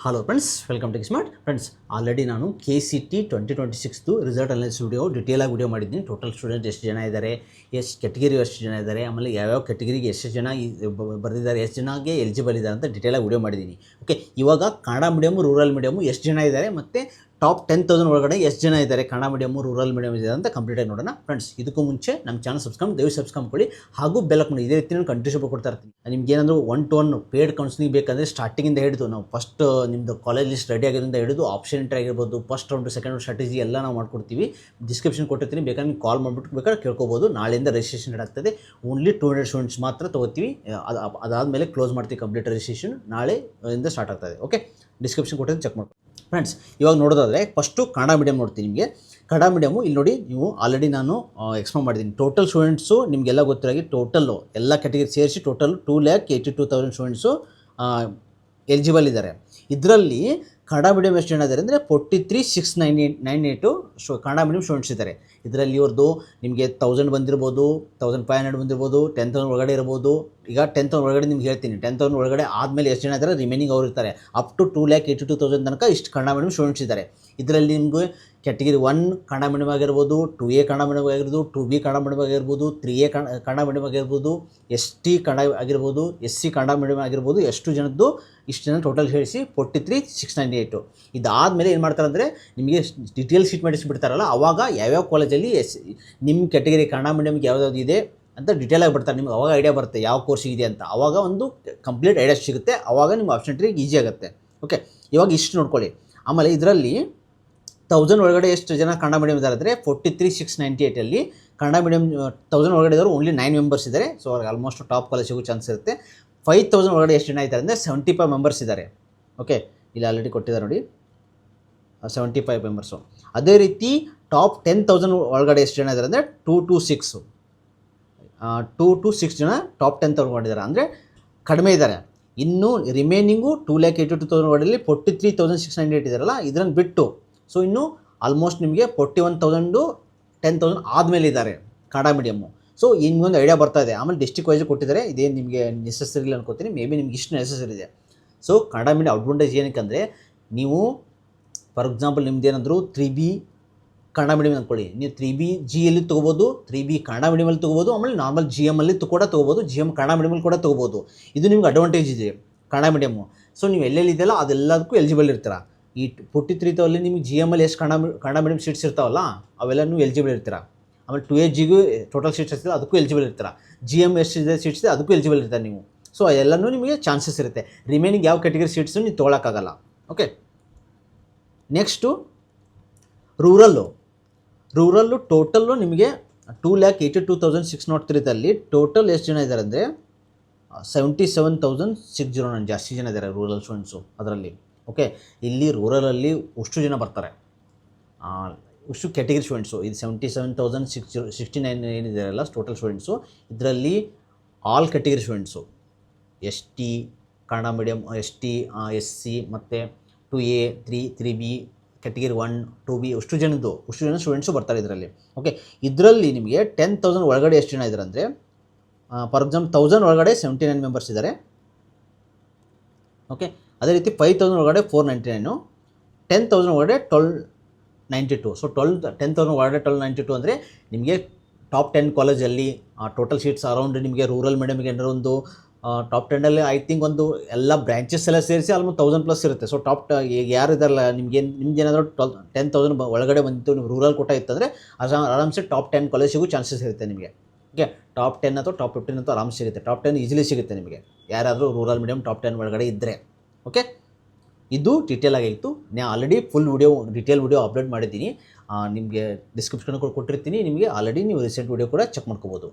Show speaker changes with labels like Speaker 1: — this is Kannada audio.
Speaker 1: Hello friends, welcome to smart friends. Already ನಾನು KCT 2026 ರಿಸಲ್ಟ್ ಅನಾಲಿಸಿಸ್ ಡಿಟೇಲಾಗಿ ವಿಡಿಯೋ ಮಾಡಿದ್ದೀನಿ. ಟೋಟಲ್ ಸ್ಟೂಡೆಂಟ್ ಎಷ್ಟು ಜನ ಇದ್ದಾರೆ, ಎಷ್ಟು ಕೆಟಗರಿ ಎಷ್ಟು ಜನ ಇದ್ದಾರೆ, ಆಮೇಲೆ ಯಾವ್ಯಾವ ಕೆಟಗರಿಗೆ ಎಷ್ಟು ಜನ ಬರೆದಿದ್ದಾರೆ, ಎಷ್ಟು ಜನಕ್ಕೆ ಎಲಿಜಿಬಲ್ ಇದ್ದಾರೆ ಅಂತ ಡಿಟೇಲಾಗಿ ವಿಡಿಯೋ ಮಾಡಿದ್ದೀನಿ. ಓಕೆ, ಇವಾಗ ಕನ್ನಡ ಮೀಡಿಯಮು ರೂರಲ್ ಮೀಡಿಯಮು ಎಷ್ಟು ಜನ ಇದ್ದಾರೆ ಮತ್ತು ಟಾಪ್ 10,000 ಒಳಗಡೆ ಎಷ್ಟು ಜನ ಇದ್ದಾರೆ ಕನ್ನಡ ಮೀಡಿಯಮು ರೂರಲ್ ಮೀಡಿಯಮ್ ಇದೆ ಅಂತ ಕಂಪ್ಲೀಟಾಗಿ ನೋಡೋಣ. ಫ್ರೆಂಡ್ಸ್, ಇದಕ್ಕೂ ಮುಂಚೆ ನಮ್ಮ ಚಾನಲ್ ದಯವಿಟ್ಟು ಸಬ್ಸ್ಕ್ರೈಬ್ ಮಾಡಿ ಹಾಗೂ ಬೆಲ್ ಮಾಡಿ. ಇದೇ ರೀತಿ ನಾನು ಕಂಟಿನ್ಯೂಸ್ ಕೊಡ್ತಾ ಇರ್ತೀನಿ. ನಿಮ್ಗೆ ಏನಾದರೂ 1-to-1 ಪೇಡ್ ಕೌನ್ಸಿಲಿಂಗ್ ಬೇಕಂದರೆ ಸ್ಟಾರ್ಟಿಂಗಿಂದ ಹಿಡಿದು ನಾವು ಫಸ್ಟ್ ನಿಮ್ಮದು ಕಾಲೇಜ್ ಲಿಸ್ಟ್ ರೆಡಿ ಆಗಿರೋದ್ರಿಂದ ಹಿಡಿದು ಆಪ್ಷನ್ ಎಂಟ್ರಿ ಆಗಿರ್ಬೋದು, first round second round strategy ಎಲ್ಲ ನಾವು ಮಾಡ್ಕೊಡ್ತೀವಿ. ಡಿಸ್ಕ್ರಿಪ್ಷನ್ ಕೊಟ್ಟಿರ್ತೀನಿ, ಬೇಕಾದ್ರೆ ನೀವು ಕಾಲ್ ಮಾಡಿಬಿಟ್ಟು ಬೇಕಾದ್ರೆ ಕೇಳ್ಕೊಬೋದು. ನಾಳೆಯಿಂದ ರಿಜಿಸ್ಟ್ರೇಷನ್ ಆಗ್ತದೆ. ಓನ್ಲಿ 200 ಸ್ಟೂಡೆಂಟ್ಸ್ ಮಾತ್ರ ತೊಗೋತೀವಿ. ಅದಾದಮೇಲೆ ಕ್ಲೋಸ್ ಮಾಡ್ತೀವಿ. ಕಂಪ್ಲೀಟ್ ರಿಜಿಸ್ಟ್ರೇಷನ್ ನಾಳೆಯಿಂದ ಸ್ಟಾರ್ಟ್ ಆಗ್ತದೆ. ಓಕೆ, ಡಿಸ್ಕ್ರಿಪ್ಷನ್ ಕೊಟ್ಟಿದ್ದು ಚೆಕ್ ಮಾಡ್ಕೊಂಡು ಫ್ರೆಂಡ್ಸ್. ಇವಾಗ ನೋಡೋದಾದರೆ ಫಸ್ಟು ಕನ್ನಡ ಮೀಡಿಯಮ್ ನೋಡ್ತೀನಿ. ನಿಮಗೆ ಕನ್ನಡ ಮೀಡಿಯಮು ಇಲ್ಲಿ ನೋಡಿ, ನೀವು ಆಲ್ರೆಡಿ ನಾನು ಎಕ್ಸ್ಪ್ಲೇನ್ ಮಾಡಿದ್ದೀನಿ. ಟೋಟಲ್ ಸ್ಟೂಡೆಂಟ್ಸು ನಿಮಗೆಲ್ಲ ಗೊತ್ತಿರಾಗಿ ಟೋಟಲು ಎಲ್ಲ ಕ್ಯಾಟಗರಿ ಸೇರಿಸಿ ಟೋಟಲ್ 2,82,000 ಸ್ಟೂಡೆಂಟ್ಸು ಎಲಿಜಿಬಲ್ ಇದ್ದಾರೆ. ಇದರಲ್ಲಿ ಕನ್ನಡ ಮೀಡಿಯಮ್ ಎಷ್ಟು ಜನ ಇದ್ದಾರೆ ಅಂದರೆ 43,698 ಕನ್ನಡ ಮೀಡಿಯಮ್ ಸ್ಟೂಡೆಂಟ್ಸ್ ಇದ್ದಾರೆ. ಇದರಲ್ಲಿ ಇವ್ರದ್ದು ನಿಮಗೆ 1,000 ಬಂದಿರ್ಬೋದು, 1,500 ಬಂದಿರ್ಬೋದು, 10,000 ಒಳಗಡೆ ಇರ್ಬೋದು. ಈಗ 10,000 ಒಳಗಡೆ ನಿಮ್ಗೆ ಹೇಳ್ತೀನಿ. 10,000 ಒಳಗಡೆ ಆದಮೇಲೆ ಎಷ್ಟು ಜನ ಇದ್ದಾರೆ, ರಿಮೈನಿಂಗ್ ಅವ್ರು ಇರ್ತಾರೆ. ಅಪ್ ಟು 2,82,000 ತನಕ ಇಷ್ಟು ಕನ್ನಡ ಮೀಡಿಯಮ್ ಸ್ಟೂಡೆಂಟ್ಸ್ ಇದ್ದಾರೆ. ಇದರಲ್ಲಿ ನಿಮಗೆ ಕ್ಯಾಟಗರಿ 1 ಕನ್ನಡ ಮೀಡಿಯಮ್ ಆಗಿರ್ಬೋದು, 2A ಕನ್ನಡ ಮೀಡಿಯಮ್ ಆಗಿರ್ಬೋದು, 2B ಕನ್ನಡ ಮೀಡಿಯಮ್ ಆಗಿರ್ಬೋದು, 3A ಕನ್ನಡ ಮೀಡಿಯಮ್ ಆಗಿರ್ಬೋದು, ST ಕನ್ನಡ ಆಗಿರ್ಬೋದು, SC ಕನ್ನಡ ಮೀಡಿಯಮ್ ಆಗಿರ್ಬೋದು. ಎಷ್ಟು ಜನದ್ದು ಇಷ್ಟು ಜನ ಟೋಟಲ್ ಸೇರಿಸಿ 43,698. ಇದಾದಮೇಲೆ ಏನು ಮಾಡ್ತಾರೆ ಅಂದರೆ ನಿಮಗೆ ಡಿಟೇಲ್ ಶೀಟ್ ಮಾಡಿಸ್ಬಿಡ್ತಾರಲ್ಲ, ಆವಾಗ ಯಾವ್ಯಾವ ಕಾಲೇಜಲ್ಲಿ ನಿಮ್ಮ ಕ್ಯಾಟಗರಿ ಕನ್ನಡ ಮೀಡಿಯಮ್ಗೆ ಯಾವ್ದಾವ್ದು ಇದೆ ಅಂತ ಡಿಟೇಲಾಗಿ ಬಿಡ್ತಾರೆ. ನಿಮ್ಗೆ ಅವಾಗ ಐಡಿಯಾ ಬರುತ್ತೆ ಯಾವ ಕೋರ್ಸಿಗಿದೆ ಅಂತ. ಆವಾಗ ಒಂದು ಕಂಪ್ಲೀಟ್ ಐಡಿಯಾ ಸಿಗುತ್ತೆ. ಆವಾಗ ನಿಮ್ಮ ಆಪ್ಷನ್ ಟ್ರಿಗೆ ಈಸಿ ಆಗುತ್ತೆ. ಓಕೆ, ಇವಾಗ ಇಷ್ಟು ನೋಡ್ಕೊಳ್ಳಿ. ಆಮೇಲೆ ಇದರಲ್ಲಿ 1,000 ಒಳಗಡೆ ಎಷ್ಟು ಜನ ಕನ್ನಡ ಮೀಡಿಯಮ್ ಇದ್ದಾರೆ ಅಂದರೆ 43,698 ಕನ್ನಡ ಮೀಡಿಯಮ್ 1,000 ಒಳಗಡೆ ಇದ್ದಾರೆ ಓನ್ಲಿ 9 ಮೆಂಬರ್ಸ್ ಇದ್ದಾರೆ. ಸೊ ಅವ್ರಿಗೆ ಆಲ್ಮೋಸ್ಟ್ ಟಾಪ್ ಕಾಲೇಜ್ ಸಿಗೋ ಚಾನ್ಸ್ ಇರುತ್ತೆ. 5,000 ಒಳಗಡೆ ಎಷ್ಟು ಜನ ಇದ್ದಾರೆ ಅಂದರೆ 75 ಮೆಂಬರ್ಸ್ ಇದ್ದಾರೆ. ಓಕೆ, ಇಲ್ಲಿ ಆಲ್ರೆಡಿ ಕೊಟ್ಟಿದ್ದಾರೆ ನೋಡಿ, 75 ಮೆಂಬರ್ಸು. ಅದೇ ರೀತಿ ಟಾಪ್ 10,000 ಒಳಗಡೆ ಎಷ್ಟು ಜನ ಇದ್ದಾರೆ ಅಂದರೆ 2 to 6 ಜನ ಟಾಪ್ 10,000 ಮಾಡಿದ್ದಾರೆ. ಅಂದರೆ ಕಡಿಮೆ ಇದ್ದಾರೆ. ಇನ್ನು ರಿಮೈನಿಂಗು 2,82,000 ಒಳಗಡೆ 43,698 ಇದ್ದಾರಲ್ಲ, ಇದನ್ನು ಬಿಟ್ಟು ಸೊ ಇನ್ನು ಆಲ್ಮೋಸ್ಟ್ ನಿಮಗೆ 41,000 10,000 ಆದಮೇಲೆ ಇದ್ದಾರೆ ಕನ್ನಡ ಮೀಡಿಯಮ್ಮು. ಸೊ ನಿಮಗೊಂದು ಐಡಿಯಾ ಬರ್ತಾ ಇದೆ. ಆಮೇಲೆ ಡಿಸ್ಟ್ರಿಕ್ಟ್ ವೈಸ್ ಕೊಟ್ಟಿದ್ದಾರೆ. ಇದೇನು ನಿಮಗೆ ನೆಸೆಸರಿ ಇಲ್ಲ ಅನ್ಕೋತೀನಿ. ಮೇ ಬಿ ನಿಮ್ಗೆ ಇಷ್ಟು ನೆಸೆಸರಿ ಇದೆ. ಸೊ ಕನ್ನಡ ಮೀಡಿಯಮ್ ಅಡ್ವಾಂಟೇಜ್ ಏನಕ್ಕೆ ಅಂದರೆ, ನೀವು ಫಾರ್ ಎಕ್ಸಾಂಪಲ್ ನಿಮ್ದೇನಾದರೂ 3B ಕನ್ನಡ ಮೀಡಿಯಮ್ ಅಂದ್ಕೊಳ್ಳಿ. ನೀವು 3B ಜಿಯಲ್ಲಿ ತೊಗೋಬೋದು, 3B ಕನ್ನಡ ಮೀಡಿಯಮಲ್ಲಿ ತೊಗೋಬೋದು, ಆಮೇಲೆ ನಾರ್ಮಲ್ GM ಅಲ್ಲಿ ಕೂಡ ತೊಗೋಬೋದು, GM ಕನ್ನಡ ಮೀಡಿಯಮಲ್ಲಿ ಕೂಡ ತೊಗೋಬೋದು. ಇದು ನಿಮ್ಗೆ ಅಡ್ವಾಂಟೇಜ್ ಇದೆ ಕನ್ನಡ ಮೀಡಿಯಮ್ಮು. ಸೊ ನೀವು ಎಲ್ಲೆಲ್ಲಿ ಇದೆಯಲ್ಲ ಅದೆಲ್ಲದಕ್ಕೂ ಎಲಿಜಿಬಲ್ ಇರ್ತೀರ. ಈ 43,000 ನಿಮಗೆ GM ಅಲ್ಲಿ ಎಷ್ಟು ಕನ್ನಡ ಮೀಡಿಯಮ್ ಸೀಟ್ಸ್ ಇರ್ತಾವಲ್ಲ ಅವೆಲ್ಲನೂ ಎಲಿಜಿಬಲ್ ಇರ್ತೀರ. ಆಮೇಲೆ 2AGಗೂ ಟೋಟಲ್ ಸೀಟ್ಸ್ ಇರ್ತದೆ, ಅದಕ್ಕೂ ಎಲಿಜಿಬಲ್ ಇರ್ತೀರ. GM ಎಷ್ಟಿದೆ ಸೀಟ್ಸ್ ಇದೆ ಅದಕ್ಕೂ ಎಲಿಜಿಬಲ್ ಇರ್ತಾರೆ ನೀವು. ಸೊ ಎಲ್ಲನೂ ನಿಮಗೆ ಚಾನ್ಸಸ್ ಇರುತ್ತೆ. ರಿಮೈನಿಂಗ್ ಯಾವ ಕ್ಯಾಟಗರಿ ಸೀಟ್ಸು ನೀವು ತೊಗೊಳಕ್ಕಾಗಲ್ಲ. ಓಕೆ, ನೆಕ್ಸ್ಟು ರೂರಲ್ಲು ಟೋಟಲ್ಲು ನಿಮಗೆ 2,82,603 ಟೋಟಲ್ ಎಷ್ಟು ಜನ ಇದ್ದಾರೆ ಅಂದರೆ 77,609 ಜಾಸ್ತಿ ಜನ ಇದ್ದಾರೆ ರೂರಲ್ ಸ್ಟೂಡೆಂಟ್ಸು ಅದರಲ್ಲಿ. ಓಕೆ, ಇಲ್ಲಿ ರೂರಲಲ್ಲಿ ಅಷ್ಟು ಜನ ಬರ್ತಾರೆ, ಅಷ್ಟು ಕ್ಯಾಟಗರಿ ಸ್ಟೂಡೆಂಟ್ಸು. ಇದು 77,669 ಏನಿದ್ದಾರಲ್ಲ ಟೋಟಲ್ ಸ್ಟೂಡೆಂಟ್ಸು. ಇದರಲ್ಲಿ all category students, ST Kannada medium, ST SC ಮತ್ತು 2A 3B ಕ್ಯಾಟಗರಿ 1 2B ಅಷ್ಟು ಜನ ಸ್ಟೂಡೆಂಟ್ಸು ಬರ್ತಾರೆ ಇದರಲ್ಲಿ. ಓಕೆ, ಇದರಲ್ಲಿ ನಿಮಗೆ 10,000 ಒಳಗಡೆ ಎಷ್ಟು ಜನ ಇದ್ದಾರೆ ಅಂದರೆ ಫಾರ್ ಎಕ್ಸಾಂಪಲ್ 1,000 ಒಳಗಡೆ 79 ಮೆಂಬರ್ಸ್ ಇದ್ದಾರೆ. ಓಕೆ, ಅದೇ ರೀತಿ 5,000 ಒಳಗಡೆ 499, 10,000 ಒಳಗಡೆ 1,292. ಸೊ 10,000 ಒಳಗಡೆ 1,292 ಅಂದರೆ ನಿಮಗೆ ಟಾಪ್ 10 ಕಾಲೇಜಲ್ಲಿ ಟೋಟಲ್ ಸೀಟ್ಸ್ ಅರೌಂಡ್ ನಿಮಗೆ ರೂರಲ್ ಮೀಡಿಯಮ್ಗೆ ಏನಾದ್ರು ಒಂದು ಟಾಪ್ 10 ಐ ಥಿಂಕ್ ಒಂದು ಎಲ್ಲ ಬ್ರಾಂಚಸ್ ಎಲ್ಲ ಸೇರಿಸಿ ಆಲ್ಮೋಸ್ಟ್ 1,000+ ಇರುತ್ತೆ. ಸೊ ಯಾರು ಇದ್ದಾರಲ್ಲ ನಿಮ್ಗೇನಾದರೂ 10,000 ಒಳಗಡೆ ಬಂದಿತ್ತು, ನೀವು ರೂರಲ್ ಕೋಟ ಇತ್ತಂದರೆ ಆರಾಮ್ಸೆ ಟಾಪ್ 10 ಕಾಲೇಜ್ ಸಿಗೋ ಚಾನ್ಸಸ್ ಇರುತ್ತೆ ನಿಮಗೆ. ಓಕೆ, ಟಾಪ್ 10 ಅಥವಾ ಟಾಪ್ 15 ಅಂತೂ ಆರಾಮ್ ಸಿಗುತ್ತೆ. ಟಾಪ್ 10 ಈಸಿಲಿ ಸಿಗುತ್ತೆ ನಿಮಗೆ ಯಾರಾದರೂ ರೂರಲ್ ಮೀಡಿಯಮ್ ಟಾಪ್ 10 ಒಳಗಡೆ ಇದ್ದರೆ. ಓಕೆ, ಇದು ಡೀಟೇಲ್ ಆಗಿತ್ತು. ನಾನು already full detail video upload ಮಾಡಿದ್ದೀನಿ. ನಿಮಗೆ ಡಿಸ್ಕ್ರಿಪ್ಷನ್ ಕೊಟ್ಟಿರ್ತೀನಿ. ನಿಮಗೆ ಆಲ್ರೆಡಿ ನೀವು ರೀಸೆಂಟ್ ವಿಡಿಯೋ ಕೂಡ ಚೆಕ್ ಮಾಡ್ಕೋಬೋದು.